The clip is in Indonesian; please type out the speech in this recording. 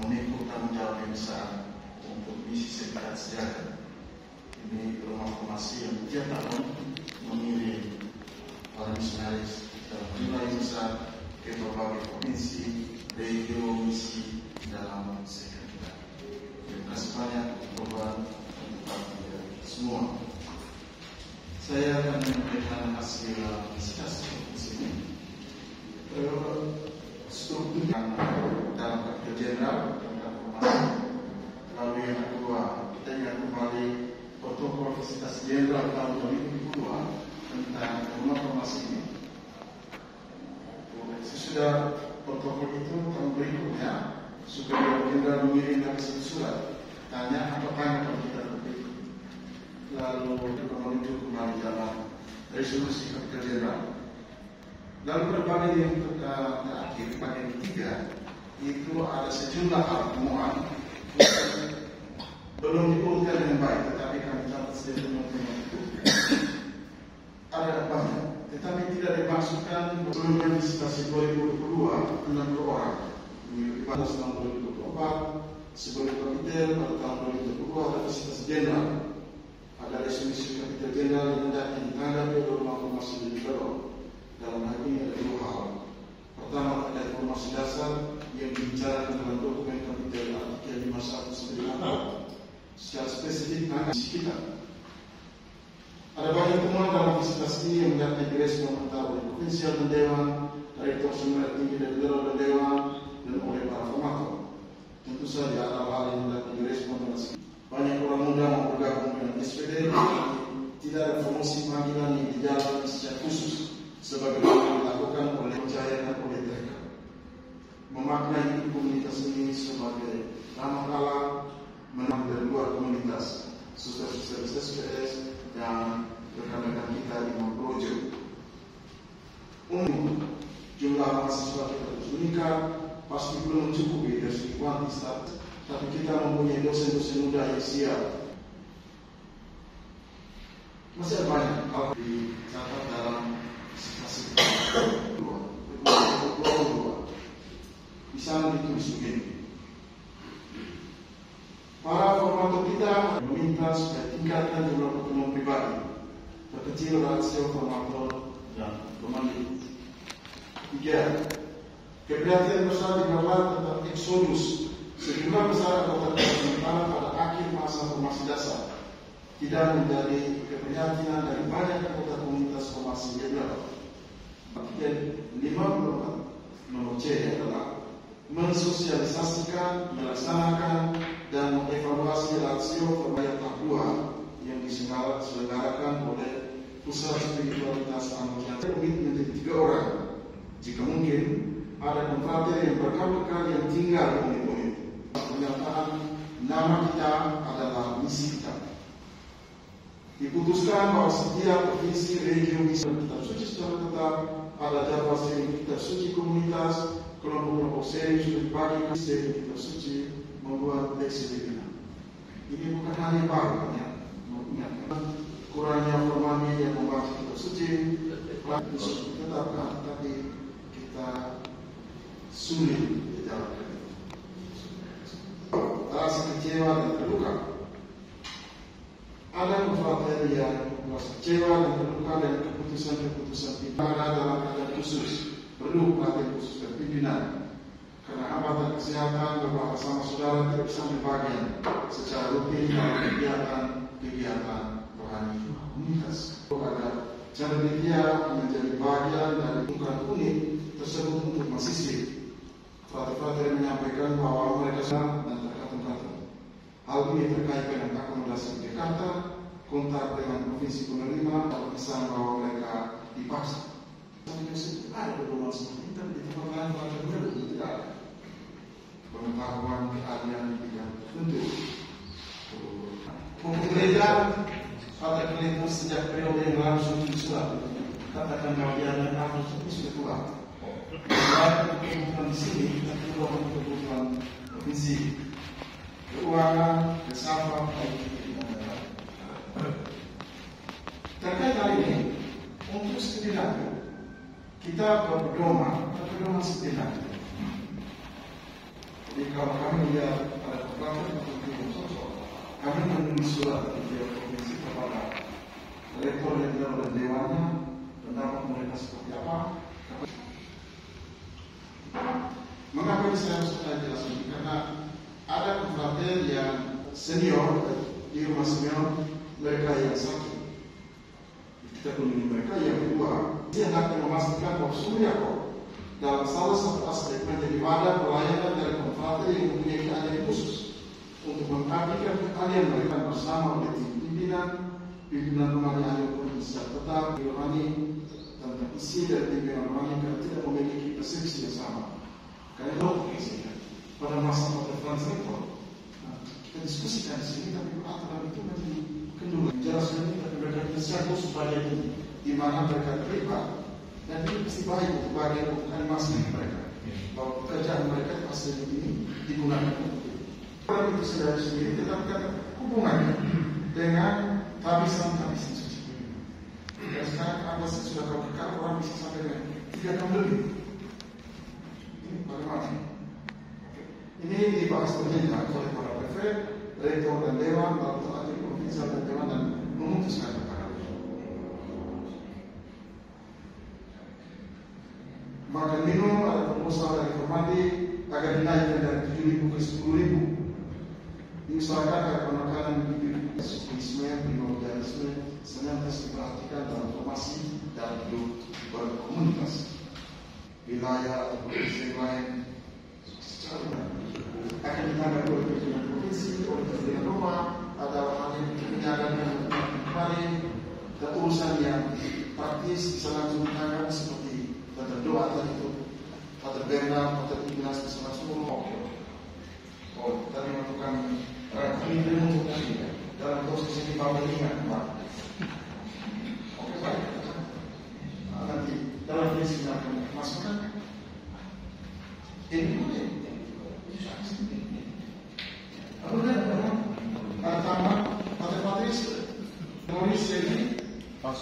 memikul tanggung jawab yang besar untuk misi Serikat Sejahtera. Ini rumah formasi yang tiap tahun mengirim para misionaris dalam jumlah yang besar ke berbagai provinsi, region, misi dalam Serikat kita. Terima kasih banyak Tuhan untuk kita semua. Saya akan memberikan hasil diskus di sini. Struktur dalam Kapten Jenderal tentang formasi. Lalu yang kedua, kita ingat kembali protokol Visitasi Jenderal tahun 2002 tentang rumah formasi ini. Sesudah protokol itu tahun berikutnya, supaya Jenderal mengirim lagi surat tanya apakah kalau kita berbeda. Lalu menuju kembali dalam resolusi Kapten Jenderal. Lalu berbagai yang terakhir pada yang ketiga itu ada sejumlah hal temuan belum diurutkan dengan baik, tetapi kami catat sendiri teman-teman itu ada banyak, tetapi tidak dimasukkan sebelum visitasi 2022 60 orang pada tahun 2024 sebelum Kapiten pada tahun 2022 ada visitasi jenderal, ada resolusi Kapiten Jenderal yang hendak ditanggapi oleh rumah formasi di Biro. Dalam hal ini ada dua hal. Pertama, terkait formasi dasar yang dibicarakan dalam dokumen Kapiten artikel 5194 secara spesifik tentang kita. Ada banyak temuan dalam visitasi ini yang mendapat direspon antara oleh Provinsial dan Dewan, Direktur Sumber Tinggi dari Dewan dan Dewan, dan oleh para formator. Tentu saja ada hal yang mendapat direspon dengan banyak orang muda mau bergabung dengan SPD, tidak ada promosi panggilan yang dijalankan secara khusus sebagaimana dilakukan oleh percayaan oleh mereka. Memaknai komunitas ini sebagai nama Allah menang dari luar komunitas, suster-suster SPS dan rekan-rekan kita di Projo. Untuk jumlah mahasiswa kita terus meningkat, pasti belum mencukupi dari segi kuantitas, tapi kita mempunyai dosen-dosen muda yang siap. Masih ada banyak hal dicatat dalam situasi kedua. Di sana ditulis begini. Para formator kita meminta supaya tingkatkan jumlah pertemuan pribadi, perkecil rasio formator dan pemandu. 3. Keprihatinan besar digelar tentang eksodus sejumlah besar anggota sementara pada akhir masa formasi dasar tidak menjadi keprihatinan dari banyak anggota komunitas formasi jenderal. Bagian 54 nomor C adalah mensosialisasikan, melaksanakan, dan mengevaluasi rasio pembayar tahap 2 yang diselenggarakan oleh Pusat Spiritualitas Anggota Komitmen menjadi 3 orang. Jika mungkin, ada kontrater yang berkali-kali yang tinggal di komitmen. Pernyataan nama kita adalah misi kita. Diputuskan bahwa setiap provinsi, region, bisa kitab suci secara tetap, ada jadwal sering kitab suci komunitas, kelompok-kelompok sering sudah dibagi sering kitab suci, membuat fleksibilitas. Ini bukan hal yang baru, ya. Mengingatkan kurangnya formalnya yang membaca kitab suci, ditetapkan, tapi kita sulit dijalankan. Rasa kecewa dan terluka. Ada konfrontasi yang merasa kecewa dan terluka dengan keputusan-keputusan pimpinan dalam keadaan khusus, perlu perhatian khusus dari pimpinan. Karena hambatan kesehatan beberapa sama saudara tidak bisa berbagian secara rutin dalam kegiatan rohani komunitas. Agar cara dia menjadi bagian dari ungkapan unik tersebut untuk mahasiswa. Frater menyampaikan bahwa mereka senang dan terkatung-katung. Hal ini terkait dengan akomodasi di Jakarta, kontak dengan provinsi penerima, atau pesan bahwa mereka dipaksa. Ada pedoman seperti itu, tapi di tempat lain frater belum tidak ada. Pengetahuan keahlian yang tentu. Untuk gereja, frater kelihatan sejak periode yang langsung sudah katakan bahwa dia ada harus sudah tua. Kebutuhan di sini, tapi juga kebutuhan provinsi, keuangan, filsafat, terkait hal ini. Untuk setidaknya kita berdoa sebenarnya. Jadi kalau kami melihat ada kekuatan untuk sosok, kami menulis surat di provinsi kepada rektor dan dewannya pendapat mereka seperti apa. Mengapa saya harus jelaskan? Karena ada konfrater yang senior di rumah senior, mereka yang sakit. Kita kunjungi mereka. Yang kedua, dia akan memastikan bahwa Suryako dalam salah satu aspek menjadi wadah pelayanan dari konfrater yang mempunyai keahlian khusus untuk mengabdikan keahlian mereka bersama oleh tim pimpinan rumah ahli hukum secara tetap, rohani, tentang isi dan pimpinan rohani karena tidak memiliki persepsi yang sama. Karena itu pada masa translator kita diskusikan di sini, tapi aturan itu nanti kedua jelaskan ini, tapi mereka disiapkan supaya di mana mereka terlibat dan ini pasti baik untuk bagian untuk animasi mereka bahwa pekerjaan mereka pasti ini digunakan untuk itu. Orang itu sudah sendiri, tetapi kan hubungannya dengan tabisan suci. Dan sekarang apa sudah kau kekal, orang bisa sampai dengan 3 tahun lebih. Ini bagaimana? Ini dibahas berjenjang oleh para prefek, rektor dan dewan, lalu terakhir provinsi dan dewan dan memutuskan perkara itu. Makan minum ada proposal dari Formadi agar dinaikkan dari 7.000 ke 10.000. Diusahakan agar penekanan sukuisme, primordialisme senantiasa diperhatikan dalam formasi dan hidup berkomunitas. Wilayah atau provinsi lain secara akan ditanggapi oleh pimpinan provinsi, oleh pimpinan rumah, ada hal yang menyadarkan kembali dan urusan yang praktis bisa langsung ditanggapi seperti tata doa tadi itu, tata benda, tata pimpinan bisa langsung mengokir. Oh, tadi melakukan kami belum untuk kami dalam posisi di bawah ingat, Pak. Oke, baik. Nanti dalam visi akan masukkan ini boleh. Apa dia? Ada tambah, ada patris, nulis jadi pas.